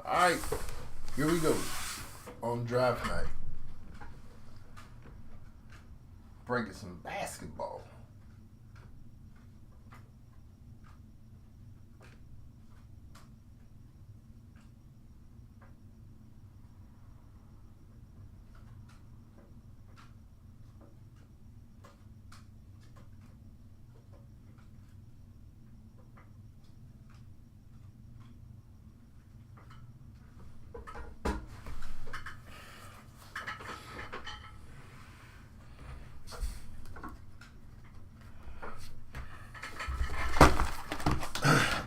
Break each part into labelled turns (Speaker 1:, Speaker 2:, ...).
Speaker 1: Alright, here we go. On draft night. Breaking some basketball.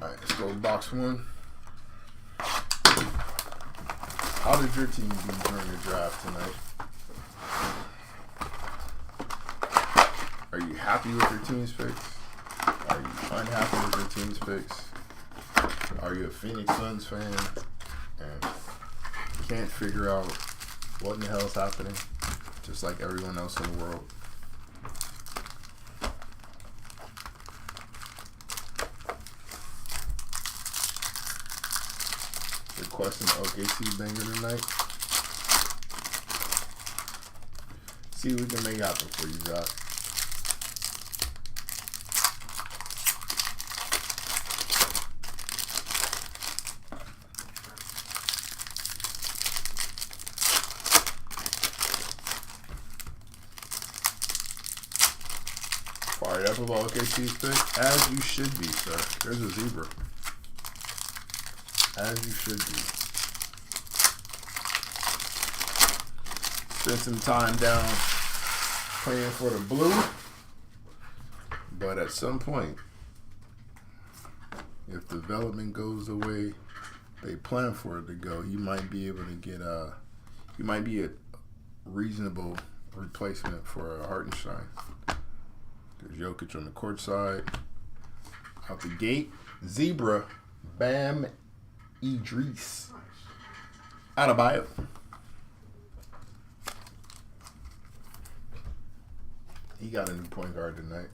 Speaker 1: Alright, let's go box one. How did your team do during the draft tonight? Are you happy with your team's picks? Are you unhappy with your team's picks? Are you a Phoenix Suns fan and can't figure out what in the hell is happening, just like everyone else in the world? Requesting OKC banger tonight. See what we can make happen for you, Doc. Fired up about OKC's pick, as you should be, sir. There's a zebra. As you should be. Spent some time down playing for the blue, but at some point, if development goes the way they plan for it to go, you might be able to get you might be a reasonable replacement for Hartenstein. There's Jokic on the court side. Out the gate, zebra, Bam Idris. Adebayo. He got a new point guard tonight.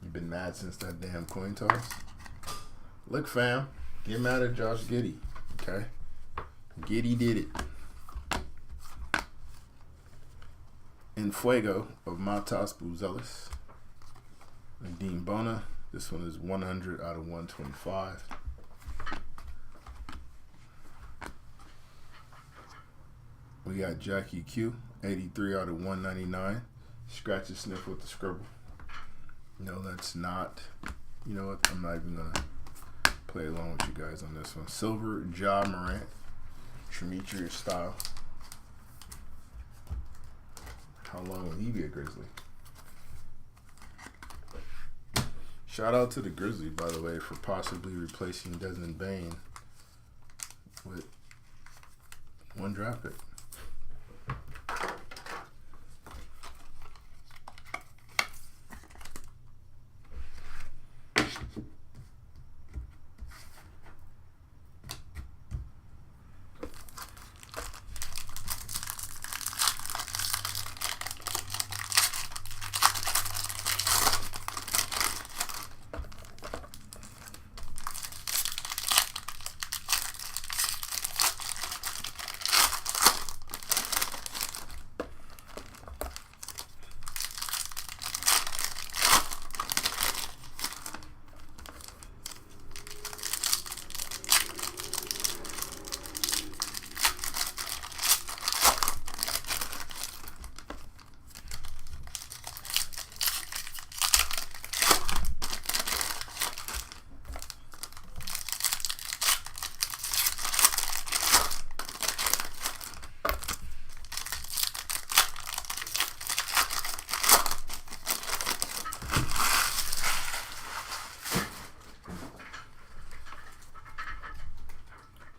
Speaker 1: You've been mad since that damn coin toss. Look, fam, get mad at Josh Giddey, okay? Giddey did it. In Fuego of Matas Buzelis. Nadim Bona. This one is 100 out of 125. We got Jackie Q, 83 out of 199. Scratch and sniff with the scribble. No, that's not. You know what? I'm not even going to play along with you guys on this one. Silver, Ja Morant. Demetrius style. How long will he be a Grizzly? Shout out to the Grizzlies, by the way, for possibly replacing Desmond Bane with one draft pick.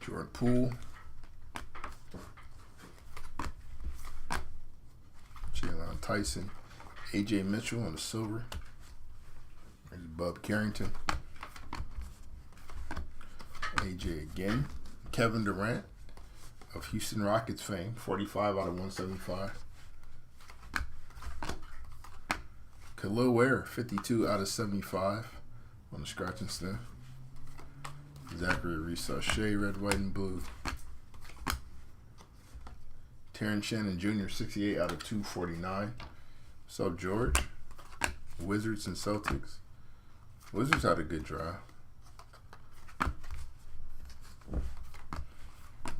Speaker 1: Jordan Poole. Jalen Tyson. AJ Mitchell on the silver. There's Bub Carrington. AJ again. Kevin Durant of Houston Rockets fame. 45 out of 175. Khalil Ware, 52 out of 75 on the scratch and sniff. Zachary Reese-Shea, red, white, and blue. Terrence Shannon Jr., 68 out of 249. What's up, George? Wizards and Celtics. Wizards had a good draft.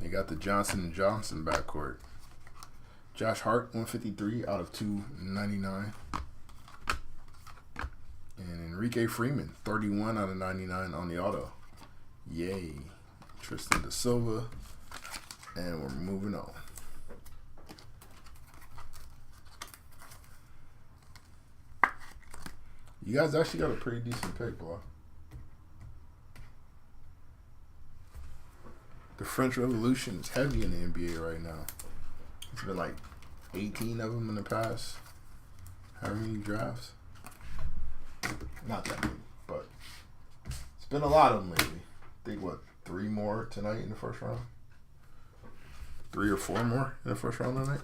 Speaker 1: They got the Johnson & Johnson backcourt. Josh Hart, 153 out of 299. And Enrique Freeman, 31 out of 99 on the auto. Yay. Tristan Da Silva. And we're moving on. You guys actually got a pretty decent pick, boy. The French Revolution is heavy in the NBA right now. It's been like 18 of them in the past. How many drafts? Not that many, but it's been a lot of them lately. I think, what, 3 more tonight in the first round? 3 or 4 more in the first round tonight?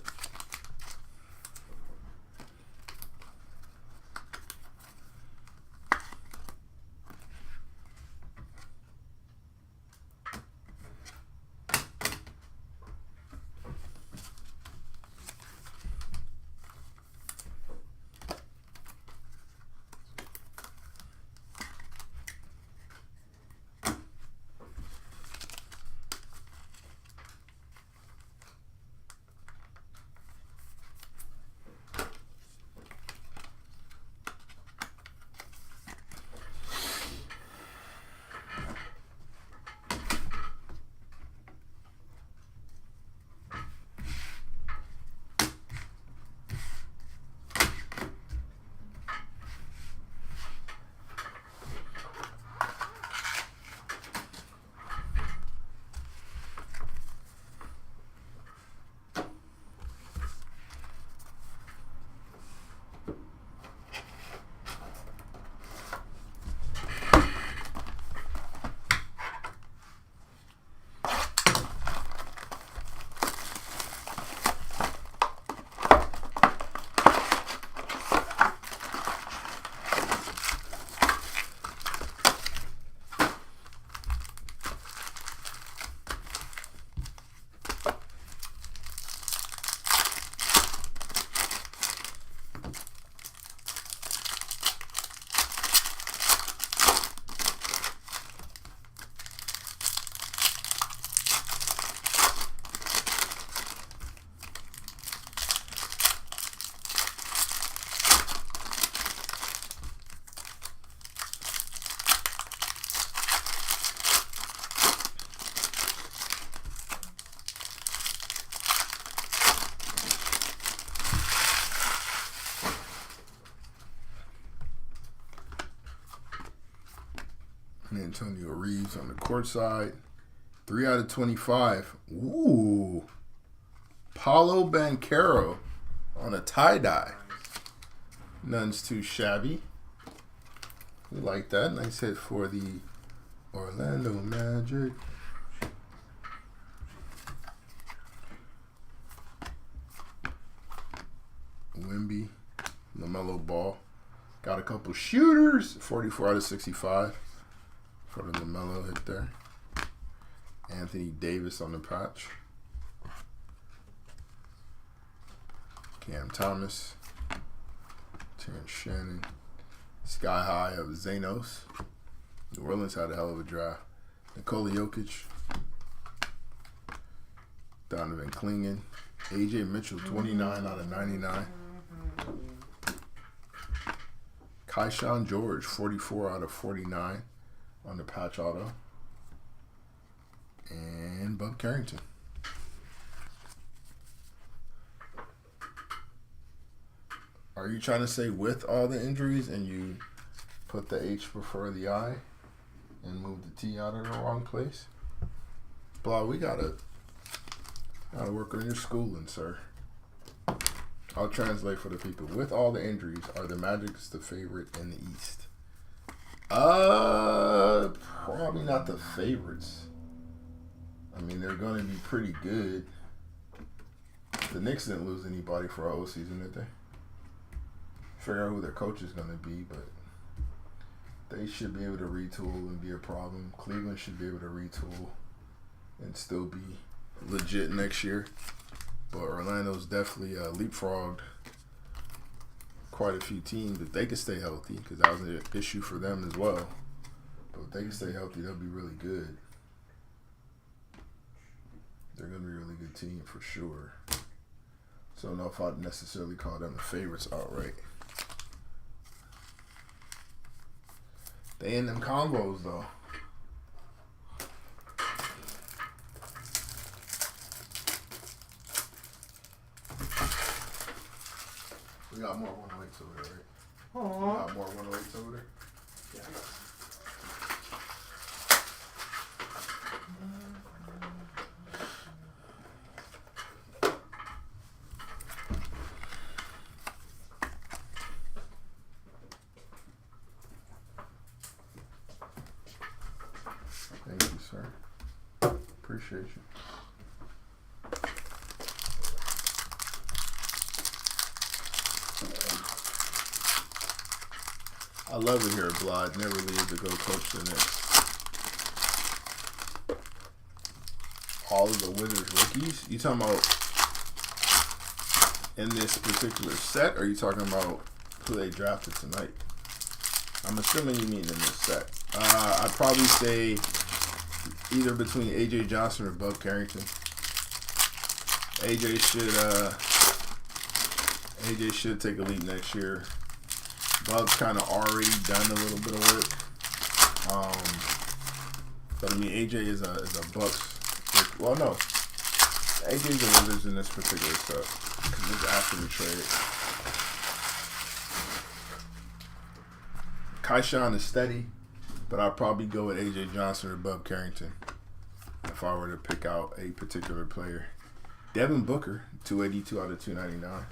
Speaker 1: Antonio Reeves on the court side. 3 out of 25. Ooh. Paulo Banchero on a tie-dye. None's too shabby. We like that. Nice hit for the Orlando Magic. Wemby. LaMelo Ball. Got a couple shooters. 44 out of 65. For the LaMelo hit there. Anthony Davis on the patch. Cam Thomas. Terrence Shannon. Sky High of Zanos. New Orleans had a hell of a draft. Nikola Jokic. Donovan Clingan. AJ Mitchell, 29 out of 99. Kaishan George, 44 out of 49 on the patch auto. And Bub Carrington. Are you trying to say with all the injuries and you put the H before the I and move the T out of the wrong place? Blah, we gotta work on your schooling, sir. I'll translate for the people. With all the injuries, are the Magic's the favorite in the East? Probably not the favorites. I mean, they're going to be pretty good. The Knicks didn't lose anybody for our whole season, did they? Figure out who their coach is going to be, but They should be able to retool and be a problem. Cleveland should be able to retool and still be legit next year. But Orlando's definitely leapfrogged quite a few teams. If they can stay healthy, because that was an issue for them as well. But if they can stay healthy, they'll be really good. They're going to be a really good team for sure. So I don't know if I'd necessarily call them the favorites outright. They in them combos, though. We got more 108s over there, right?
Speaker 2: Aww.
Speaker 1: We got more 108s over there?
Speaker 2: Yeah, I got some.
Speaker 1: Thank you, sir. Appreciate you. I love it here at Blood. Never leave to go coach the Knicks. All of the Wizards rookies? You talking about in this particular set, or are you talking about who they drafted tonight? I'm assuming you mean in this set. I'd probably say either between AJ Johnson or Bub Carrington. AJ should take a leap next year. Bub's kind of already done a little bit of work. But I mean, AJ is a Bucks. Well, no, AJ's the Wizards in this particular set because it's after the trade. Kaishan is steady, but I'd probably go with AJ Johnson or Bub Carrington if I were to pick out a particular player. Devin Booker, 282 out of 299.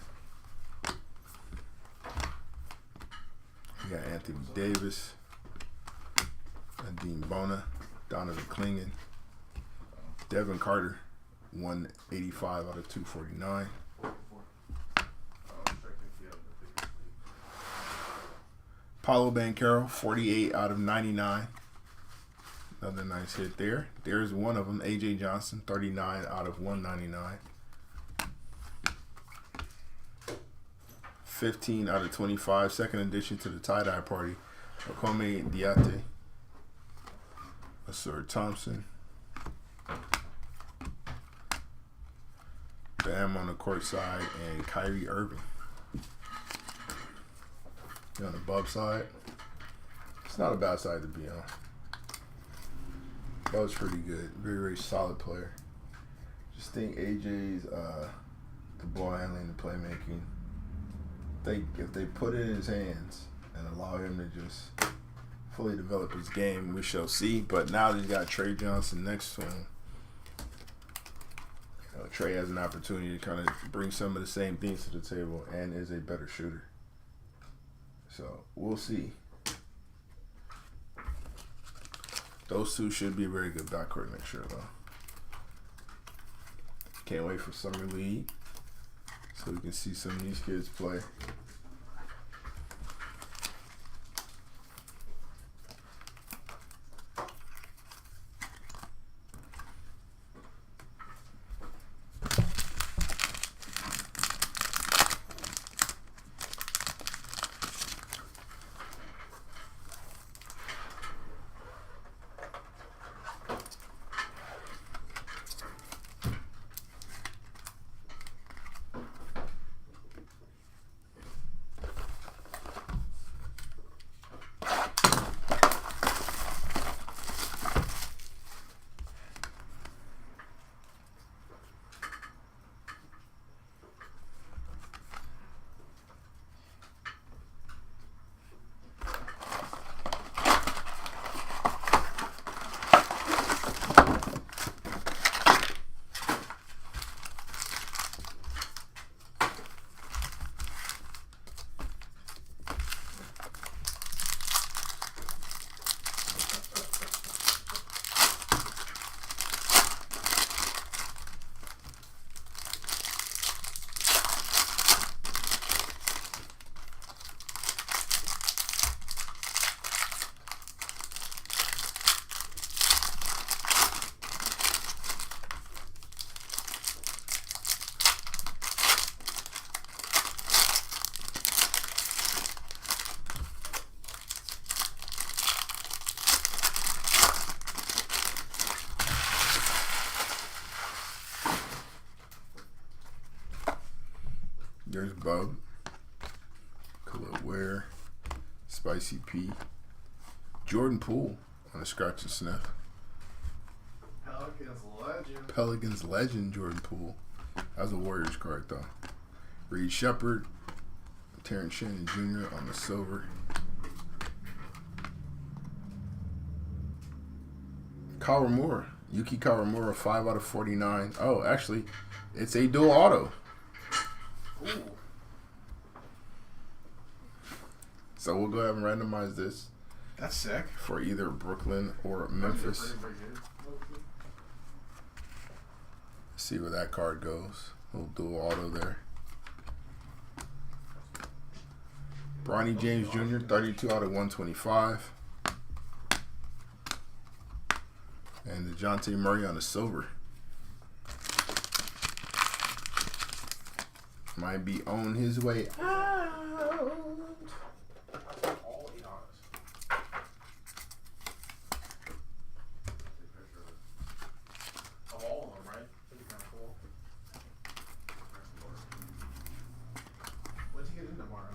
Speaker 1: We got Anthony Davis, Nadine Bona, Donovan Clingan, Devin Carter, 185 out of 249. Paolo Banchero, 48 out of 99. Another nice hit there. There's one of them, AJ Johnson, 39 out of 199. 15 out of 25. Second addition to the tie-dye party. Okome Diate. Asur Thompson. Bam on the court side. And Kyrie Irving. On the Bub side. It's not a bad side to be on. That was pretty good. Very, very solid player. Just think AJ's the ball handling, the playmaking. If they put it in his hands and allow him to just fully develop his game, we shall see. But now that he's got Trey Johnson next to him, Trey has an opportunity to kind of bring some of the same things to the table and is a better shooter. So we'll see. Those two should be a very good backcourt next year, though. Can't wait for Summer League so we can see some of these kids play. There's Bub. Khalil Ware. Spicy P. Jordan Poole on a scratch and sniff. Pelicans legend Jordan Poole. That was a Warriors card though. Reed Shepard. Terrence Shannon Jr. on the silver. Kawamura. Yuki Kawamura, 5 out of 49. Oh, actually, it's a dual auto.
Speaker 2: Ooh.
Speaker 1: So we'll go ahead and randomize this.
Speaker 2: That's sick.
Speaker 1: For either Brooklyn or Memphis. See where that card goes. Little dual auto there. Bronny James Jr., 32 out of 125. And DeJounte Murray on the silver. Might be on his way out.
Speaker 2: All 8 autos. Of all of them, right? That'd be kind of cool. What'd you get in tomorrow?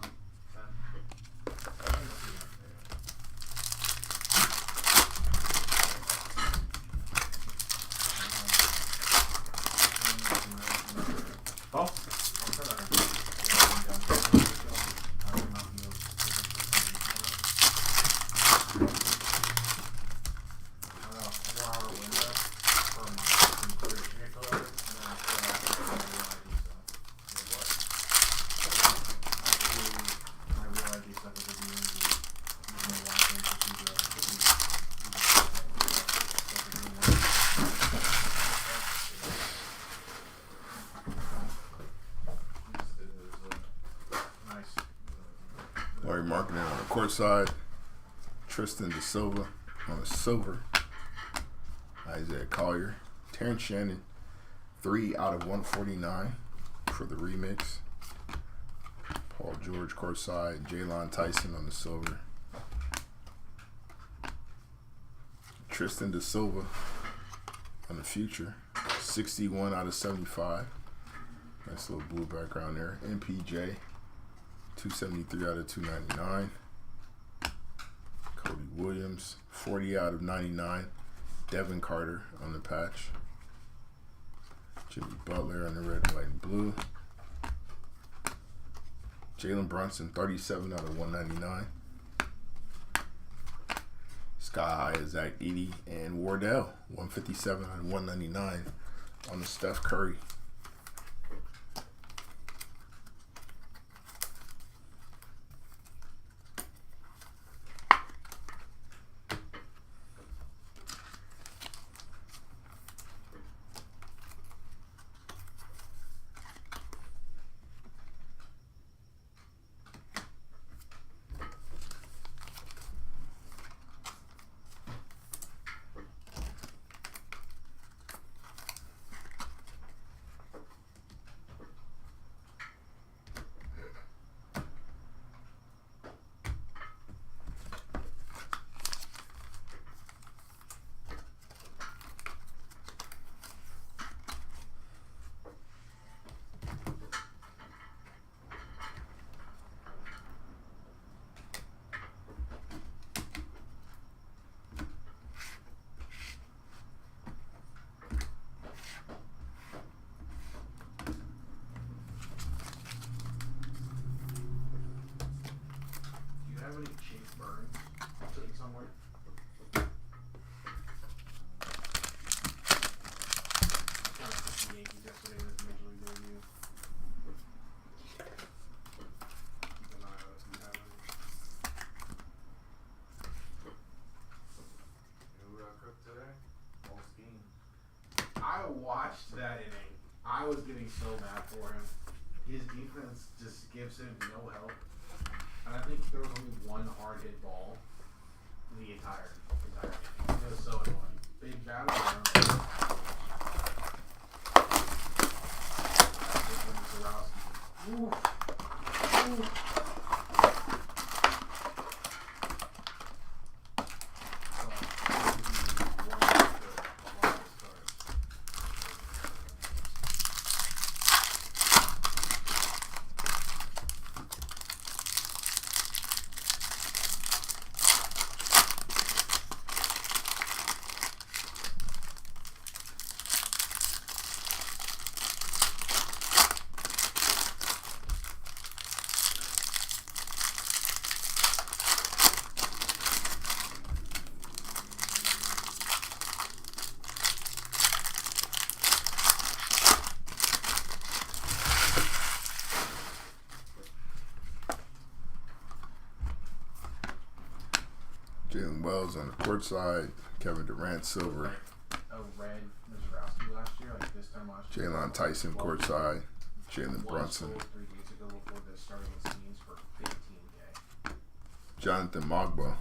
Speaker 1: Larry Marketing on the court side. Tristan De Silva on the silver. Isaiah Collier. Terrence Shannon, 3 out of 149 for the remix. Paul George courtside. Jaylon Tyson on the silver. Tristan De Silva on the future. 61 out of 75. Nice little blue background there. MPJ. 273 out of 299. Cody Williams, 40 out of 99. Devin Carter on the patch. Jimmy Butler on the red, white, and blue. Jalen Brunson, 37 out of 199. Sky High, Zach Edey, and Wardell, 157 out of 199 on the Steph Curry.
Speaker 2: I watched that inning. I was getting so mad for him. His defense just gives him no help. And I think there was only one hard hit ball the entire inning. It was so annoying. Big battle. Ooh. Ooh.
Speaker 1: Wells on the court side. Kevin Durant, silver.
Speaker 2: A red Mizrowski last year, like this time last year.
Speaker 1: Jalen Tyson, court side. Jalen Brunson.
Speaker 2: 3 days ago before the starting scenes for 15K.
Speaker 1: Jonathan Mogba,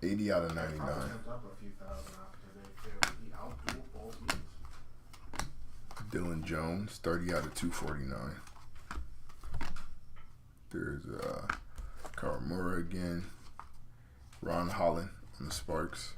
Speaker 1: 80 out of 99.
Speaker 2: Probably jumped up a few thousand after today too. He outdueled both teams.
Speaker 1: Dylan Jones, 30 out of 249. There's Kawamura again. Ron Holland on the Sparks.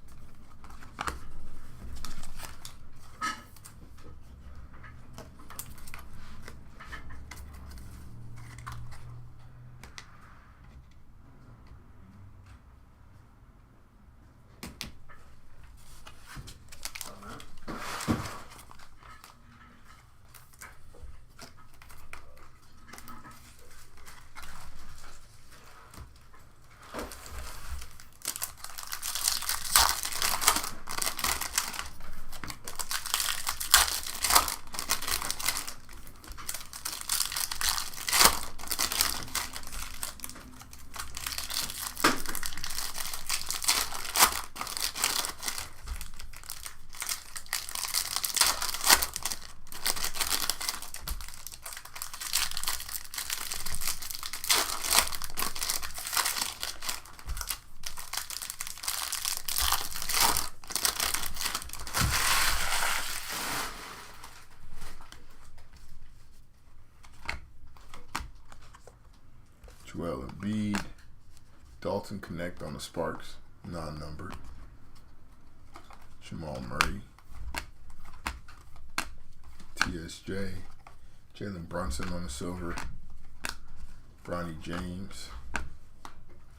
Speaker 1: Joel Embiid, Dalton Connect on the Sparks, non-numbered. Jamal Murray, TSJ, Jalen Brunson on the silver, Bronny James,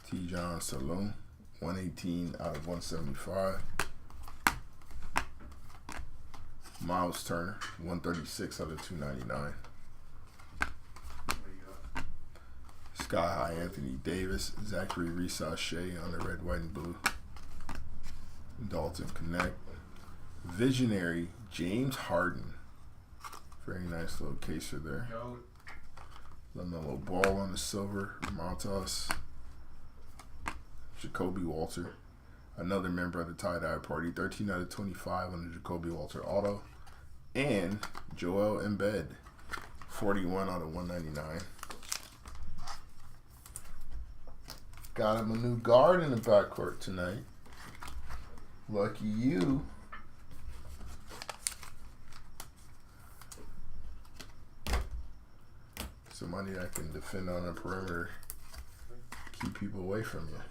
Speaker 1: T. John Salone, 118 out of 175. Miles Turner, 136 out of 299. Sky High Anthony Davis, Zachary Reese-Shea on the red, white, and blue. Dalton Connect. Visionary James Harden. Very nice little caser there. LaMelo Ball on the silver. Montas. Jacoby Walter. Another member of the tie-dye party. 13 out of 25 on the Jacoby Walter auto. And Joel Embiid. 41 out of 199. Got him a new guard in the backcourt tonight. Lucky you. Somebody that can defend on the perimeter. Keep people away from you.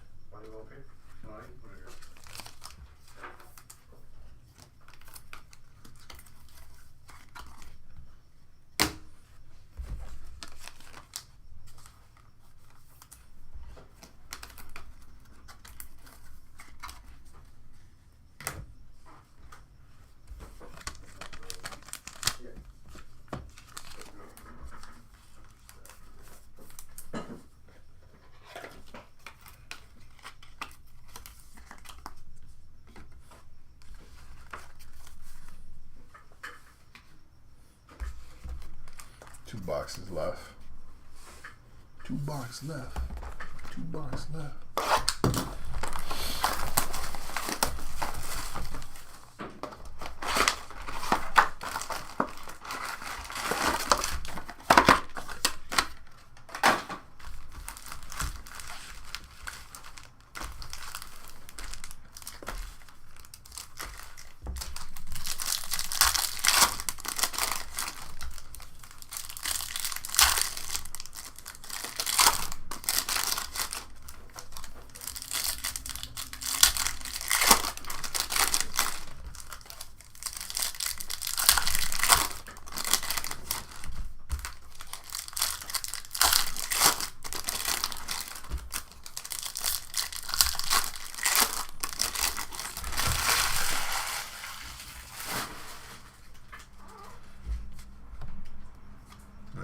Speaker 1: Two boxes left. 2 boxes left. 2 boxes left.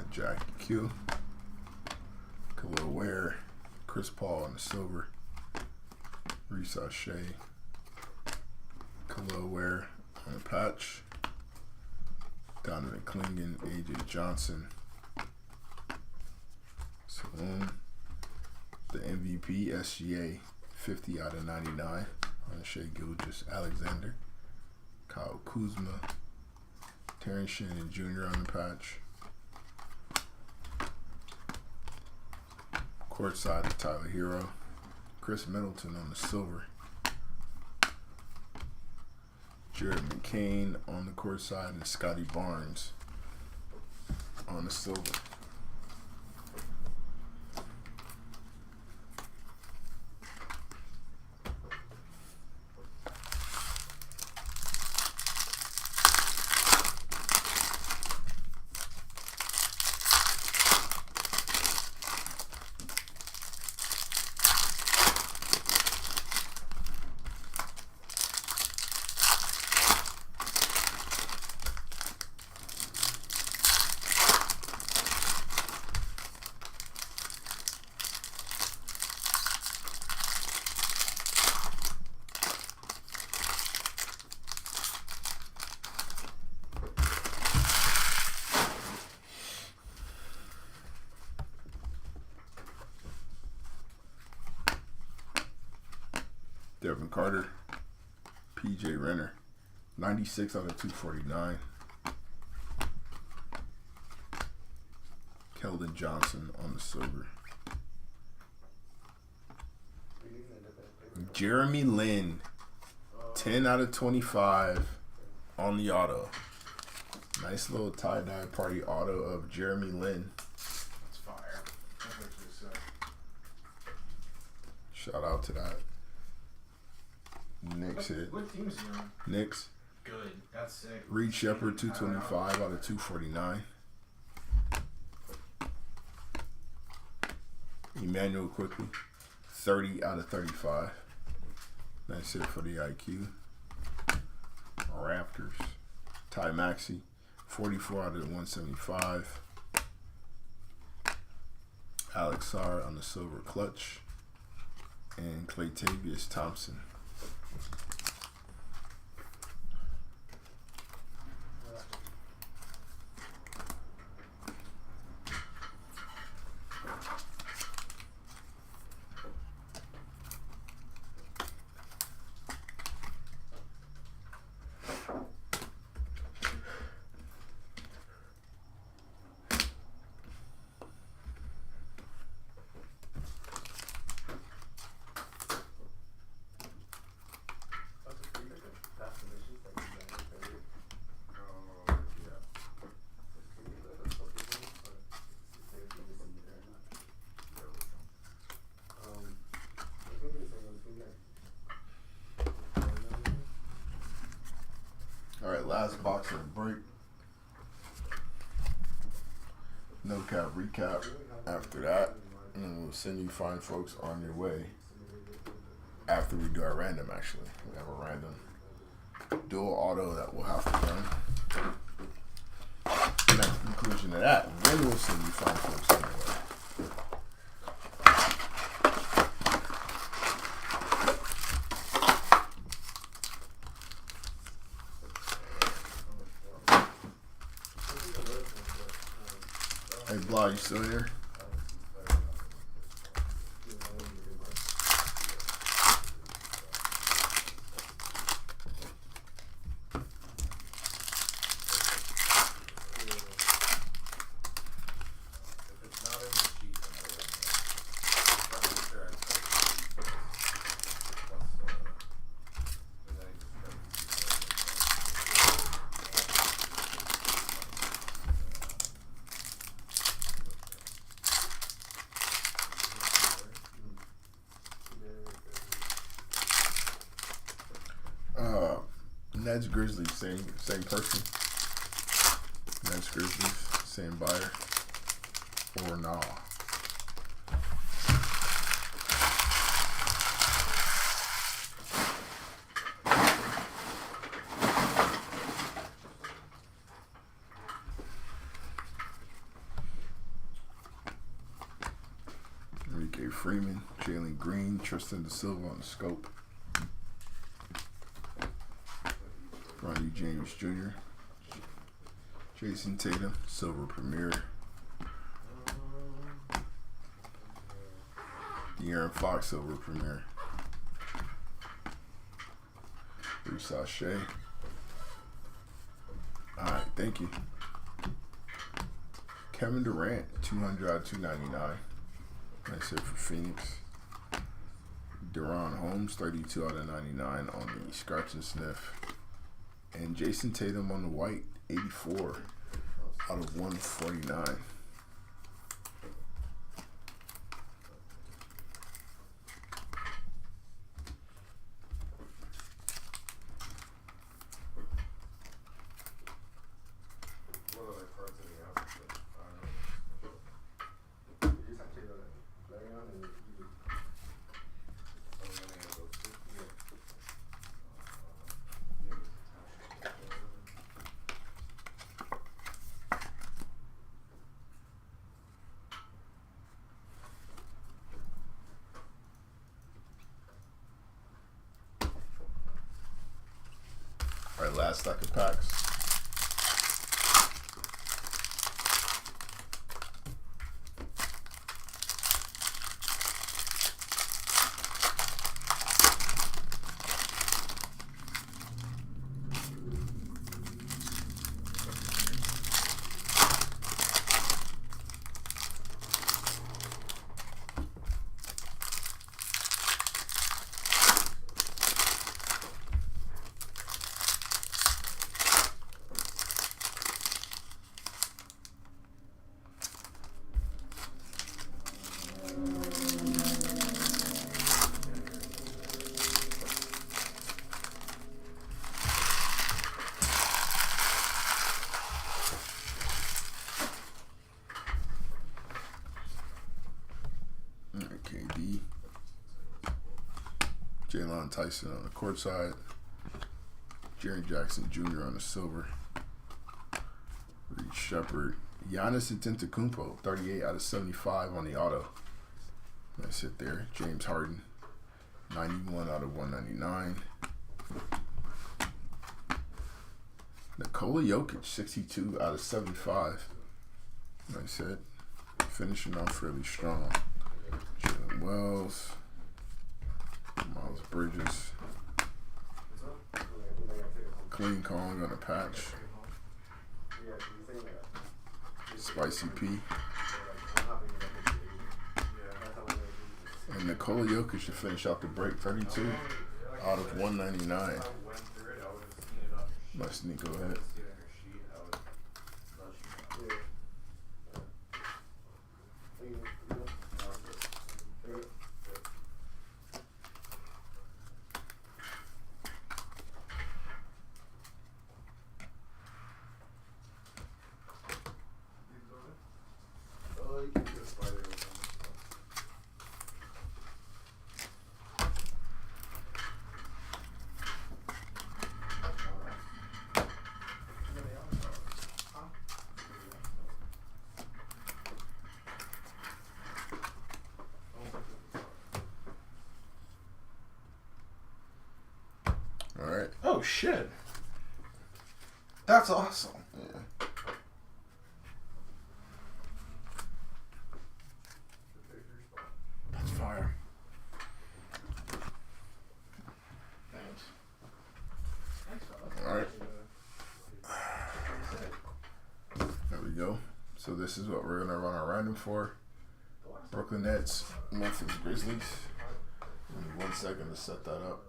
Speaker 1: Jackie Q, Khalil Ware, Chris Paul on the silver, Reese-Shea, Khalil Ware on the patch, Donovan Clingan, AJ Johnson, Salone, the MVP SGA 50 out of 99 on Shea Gilgeous Alexander. Kyle Kuzma. Terrence Shannon Jr. on the patch. Courtside to Tyler Hero. Chris Middleton on the silver. Jared McCain on the court side and Scotty Barnes on the silver. Devin Carter, PJ Renner, 96 out of 249. Keldon Johnson on the silver. Jeremy Lin, 10 out of 25 on the auto. Nice little tie-dye party auto of Jeremy Lin.
Speaker 2: That's fire. That's actually sick.
Speaker 1: Shout out to that. Knicks hit.
Speaker 2: What team is he on?
Speaker 1: Knicks.
Speaker 2: Good. That's sick.
Speaker 1: Reed Shepard, 225 out of 249. Emmanuel Quickly, 30 out of 35. Nice hit for the IQ. Raptors. Ty Maxey, 44 out of 175. Alex Sarr on the silver clutch. And Claytavius Thompson. All right, last box of the break. No cap recap after that. And we'll send you fine folks on your way after we do our random, actually. We have a random dual auto that we'll have to run. And at the conclusion of that, then we'll send you fine folks on your way. Hey, Blah, you still here? Nets Grizzlies, same person. Nets Grizzlies, same buyer. Or nah. Enrique Freeman, Jalen Green, Tristan Da Silva on the scope. Ronnie James Jr., Jason Tatum, silver premier. De'Aaron Fox, silver premier. 3 sachet. Alright, thank you. Kevin Durant, 200 out of 299. That's it for Phoenix. Deron Holmes, 32 out of 99 on the scratch and sniff. And Jason Tatum on the white, 84 out of 149. Alright, last stack of packs. KD, Jalen Tyson on the court side, Jaren Jackson Jr. on the silver, Reed Shepard, Giannis Antetokounmpo, 38 out of 75 on the auto. That's it there. James Harden, 91 out of 199. Nikola Jokic, 62 out of 75. Nice hit. Finishing off really strong. Jalen Wells, Miles Bridges, Clean Kong on a patch, Spicy P, and Nikola Jokic to finish out the break, 32 out of 199. Let's go ahead. All right.
Speaker 3: Oh shit. That's awesome.
Speaker 1: Yeah.
Speaker 3: That's fire.
Speaker 2: Thanks.
Speaker 1: All right. There we go. So this is what we're gonna run our random for. Brooklyn Nets, Memphis Grizzlies. Give me 1 second to set that up.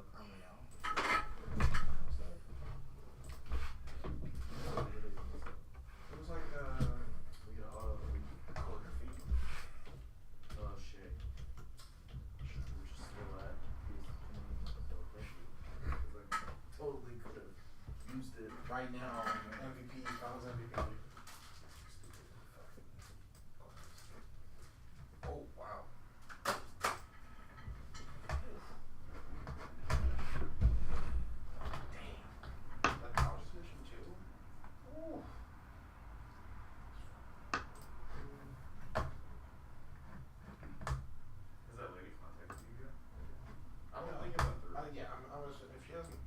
Speaker 2: Right now, MVP, Finals MVP. Oh, wow. Dang. That college edition, too? Ooh.
Speaker 4: Is that lady contacted you yet?
Speaker 2: I don't think it's yeah, I was, if she hasn't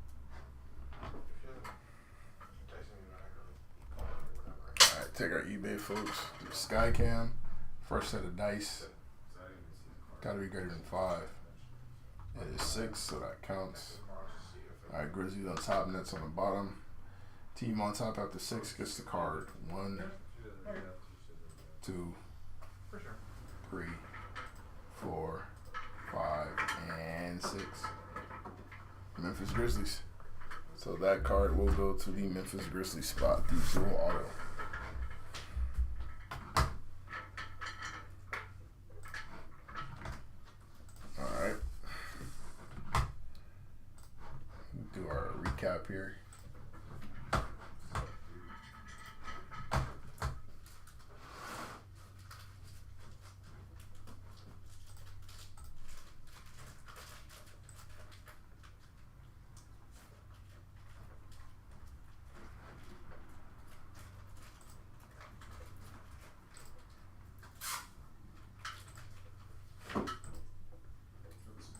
Speaker 2: texted me back or called me or whatever.
Speaker 1: All right, take our eBay, folks. Skycam, first set of dice.
Speaker 4: So I didn't even see the card.
Speaker 1: Gotta be greater than 5. It is 6, so that counts. Alright, Grizzlies on top, Nets on the bottom. Team on top after 6 gets the card. 1, 2,
Speaker 2: For sure.
Speaker 1: 3, 4, 5, and 6. Memphis Grizzlies. So that card will go to the Memphis Grizzlies spot, the dual auto. Alright. Do our recap here.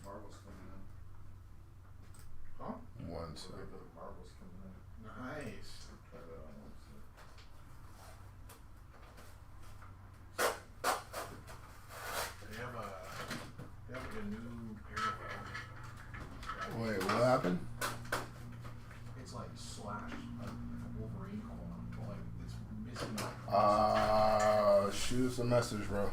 Speaker 4: Marbles coming in.
Speaker 2: Huh?
Speaker 1: 1 second.
Speaker 4: Marbles coming in.
Speaker 2: Nice.
Speaker 4: Try that on one
Speaker 2: They have a new pair of
Speaker 1: Wait, what happened?
Speaker 2: It's like slashed, like a Wolverine collar, but like it's missing out.
Speaker 1: Shoot us a message, bro.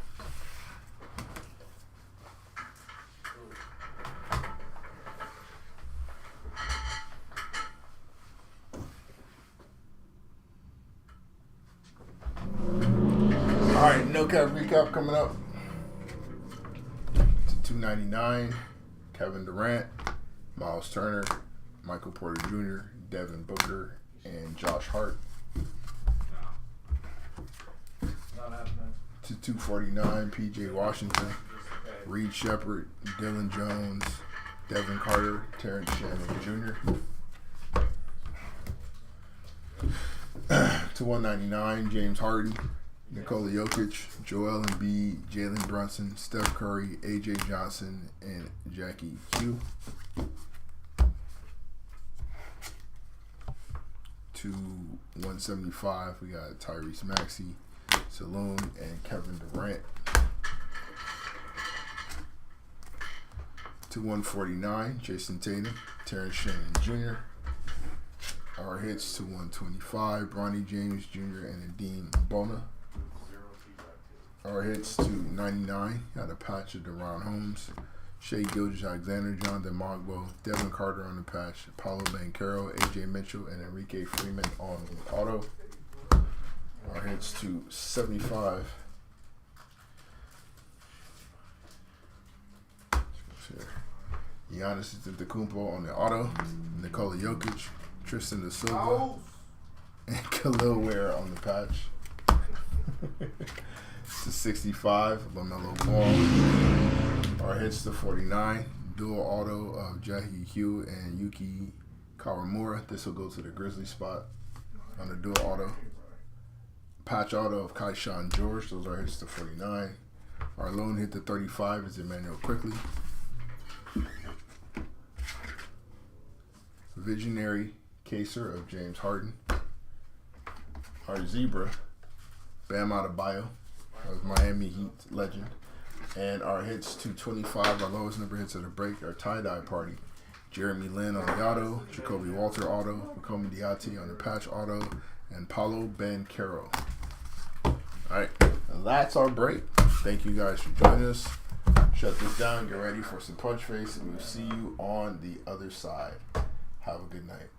Speaker 1: Alright, no cap recap coming up. To 299, Kevin Durant, Miles Turner, Michael Porter Jr., Devin Booker, and Josh Hart.
Speaker 4: Not happening.
Speaker 1: To 249, PJ Washington,
Speaker 4: Okay.
Speaker 1: Reed Shepard, Dylan Jones, Devin Carter, Terrence Shannon Jr. To 199, James Harden, Nikola Jokic, Joel Embiid, Jalen Brunson, Steph Curry, AJ Johnson, and Jackie Q. To 175, we got Tyrese Maxey, Saloon, and Kevin Durant. To 149, Jason Tatum, Terrence Shannon Jr. Our hits to 125, Bronny James Jr. and Nadine Bona. Our hits to 99, got a patch of Deron Holmes, Shea Gilgeous-Alexander, Jonathan Mogbo, Devin Carter on the patch, Paulo Banchero, AJ Mitchell, and Enrique Freeman on the auto. Our hits to 75. Giannis Antetokounmpo on the auto, Nikola Jokic, Tristan da Silva, and Khalil Ware on the patch. To 65, LaMelo Ball. Our hits to 49, dual auto of Jackie Q and Yuki Kawamura. This will go to the Grizzly spot on the dual auto. Patch auto of Kaishan George. Those are hits to 49. Our lone hit to 35 is Emmanuel Quickly. Visionary Caser of James Harden. Our zebra, Bam Adebayo of Miami Heat legend. And our hits to 25, our lowest number hits of the break, our tie-dye party. Jeremy Lin on the auto, Jacoby Walter auto, Makomi Diati on the patch auto, and Paulo Banchero. Alright, that's our break. Thank you guys for joining us. Shut this down, get ready for some punch face, and we'll see you on the other side. Have a good night.